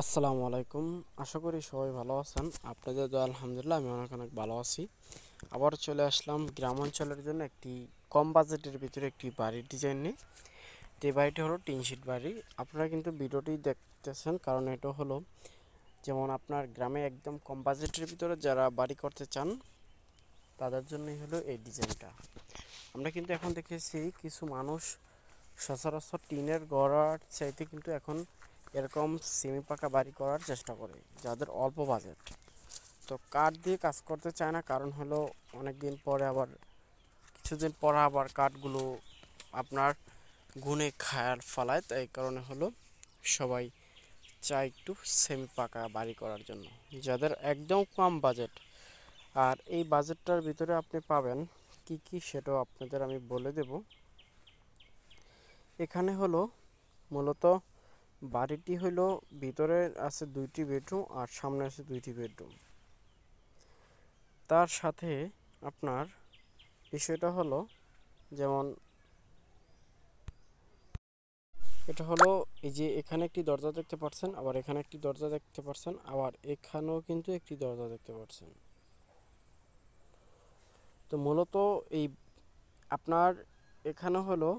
আসসালামু আলাইকুম। আশা করি সবাই ভালো আছেন। আপনাদের দোয়া আলহামদুলিল্লাহ আমি অনেক অনেক ভালো আছি। আবার চলে আসলাম গ্রাম অঞ্চলের জন্য একটি কম বাজেটের ভিতরে একটি বাড়ির ডিজাইন নিয়ে। তো এই বাড়িটি হলো টিন শিট বাড়ি। আপনারা কিন্তু ভিডিওটি দেখতেছেন কারণ এটা হলো যেমন আপনার গ্রামে একদম কম বাজেটের ভিতরে যারা বাড়ি করতে চান তাদের জন্যই হলো এই ডিজাইনটা। আমরা কিন্তু এখন দেখেছি কিছু মানুষ সচরাচর টিনের গড়ার চাইতে কিন্তু এখন এরকম সেমি পাকা বাড়ি করার চেষ্টা করে যাদের অল্প বাজেট। তো কাঠ দিয়ে কাজ করতে চায় না, কারণ হলো অনেক দিন পরে আবার কিছুদিন পর আবার কাঠগুলো আপনার গুনে খায়ার ফলায়, তাই কারণে হলো সবাই চায় একটু সেমি পাকা বাড়ি করার জন্য যাদের একদম কম বাজেট। আর এই বাজেটটার ভিতরে আপনি পাবেন কি কি সেটাও আপনাদের আমি বলে দেব। এখানে হলো মূলত বাড়িটি হলো ভিতরে আছে দুইটি বেডরুম আর সামনে আছে দুইটি বেডরুম। তার সাথে আপনার বিষয়টা হলো যেমন এটা হলো এই যে এখানে একটি দরজা দেখতে পাচ্ছেন, আবার এখানে একটি দরজা দেখতে পাচ্ছেন, আবার এখানেও কিন্তু একটি দরজা দেখতে পাচ্ছেন। তো মূলত এই আপনার এখানে হলো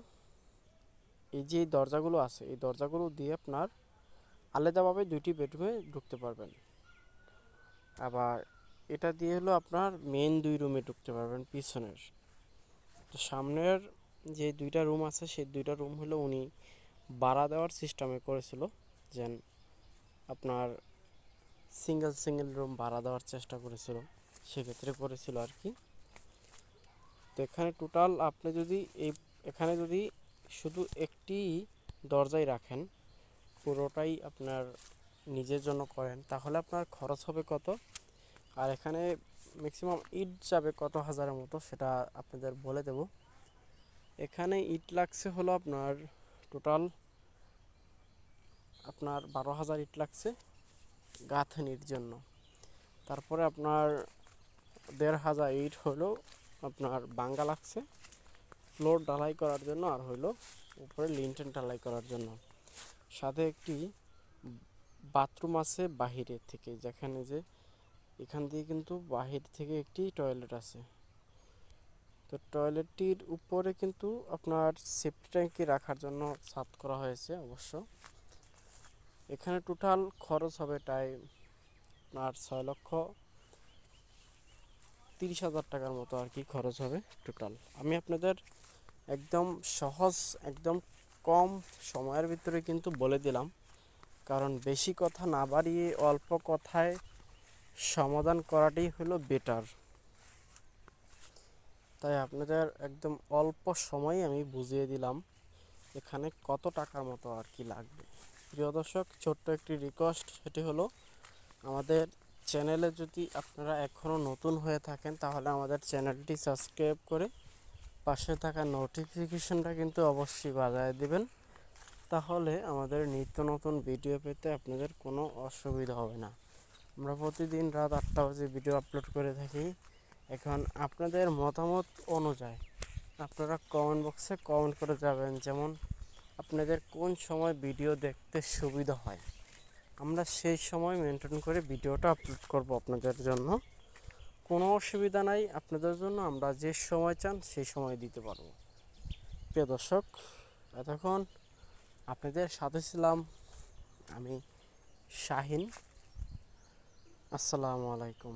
এই যে দরজাগুলো আছে এই দরজাগুলো দিয়ে আপনার আলাদাভাবে দুইটি বেডরুমে ঢুকতে পারবেন। আবার এটা দিয়ে হলো আপনার মেন দুই রুমে ঢুকতে পারবেন পিছনের। তো সামনের যে দুইটা রুম আছে সেই দুইটা রুম হলো উনি ভাড়া দেওয়ার সিস্টেমে করেছিল, যেন আপনার সিঙ্গেল সিঙ্গেল রুম ভাড়া দেওয়ার চেষ্টা করেছিল, সেক্ষেত্রে করেছিল আর কি। তো এখানে টোটাল আপনি যদি এখানে যদি শুধু একটি দরজাই রাখেন, পুরোটাই আপনার নিজের জন্য করেন, তাহলে আপনার খরচ হবে কত, আর এখানে ম্যাক্সিমাম ইট যাবে কত হাজারের মতো সেটা আপনাদের বলে দেব। এখানে ইট লাগছে হলো আপনার টোটাল আপনার 12,000 ইট লাগছে গাঁথনির জন্য। তারপরে আপনার 1,500 ইট হলো আপনার বাঙ্গা লাগছে ফ্লোর ঢালাই করার জন্য, আর হলো উপরে লিন্টেন ঢালাই করার জন্য। সাথে একটি বাথরুম আছে বাহিরের থেকে, যেখানে যে এখান দিয়ে কিন্তু বাহির থেকে একটি টয়লেট আছে। তো টয়লেটটির উপরে কিন্তু আপনার সেফটি ট্যাঙ্কি রাখার জন্য ছাদ করা হয়েছে অবশ্য। এখানে টোটাল খরচ হবে প্রায় আপনার 6,30,000 টাকার মতো আর কি খরচ হবে টোটাল। আমি আপনাদের একদম সহজ একদম কম সময়ের ভিতরে কিন্তু বলে দিলাম, কারণ বেশি কথা না বাড়িয়ে অল্প কথায় সমাধান করাটাই হলো বেটার। তাই আপনাদের একদম অল্প সময়ে আমি বুঝিয়ে দিলাম এখানে কত টাকার মতো আর কি লাগবে। প্রিয় দর্শক, ছোট্ট একটি রিকোয়েস্ট, সেটি হলো আমাদের চ্যানেলে যদি আপনারা এখনও নতুন হয়ে থাকেন তাহলে আমাদের চ্যানেলটি সাবস্ক্রাইব করে পাশে থাকা নোটিফিকেশনটা কিন্তু অবশ্যই বাজায় দিবেন, তাহলে আমাদের নিত্য নতুন ভিডিও পেতে আপনাদের কোনো অসুবিধা হবে না। আমরা প্রতিদিন রাত 8টা বাজে ভিডিও আপলোড করে থাকি। এখন আপনাদের মতামত অনুযায়ী আপনারা কমেন্ট বক্সে কমেন্ট করে যাবেন, যেমন আপনাদের কোন সময় ভিডিও দেখতে সুবিধা হয়, আমরা সেই সময় মেনটেন করে ভিডিওটা আপলোড করব আপনাদের জন্য। কোনো অসুবিধা নাই, আপনাদের জন্য আমরা যে সময় চান সেই সময় দিতে পারবো। প্রিয় দর্শক, এতক্ষণ আপনাদের সাথে ছিলাম আমি শাহিন। আসসালামু আলাইকুম।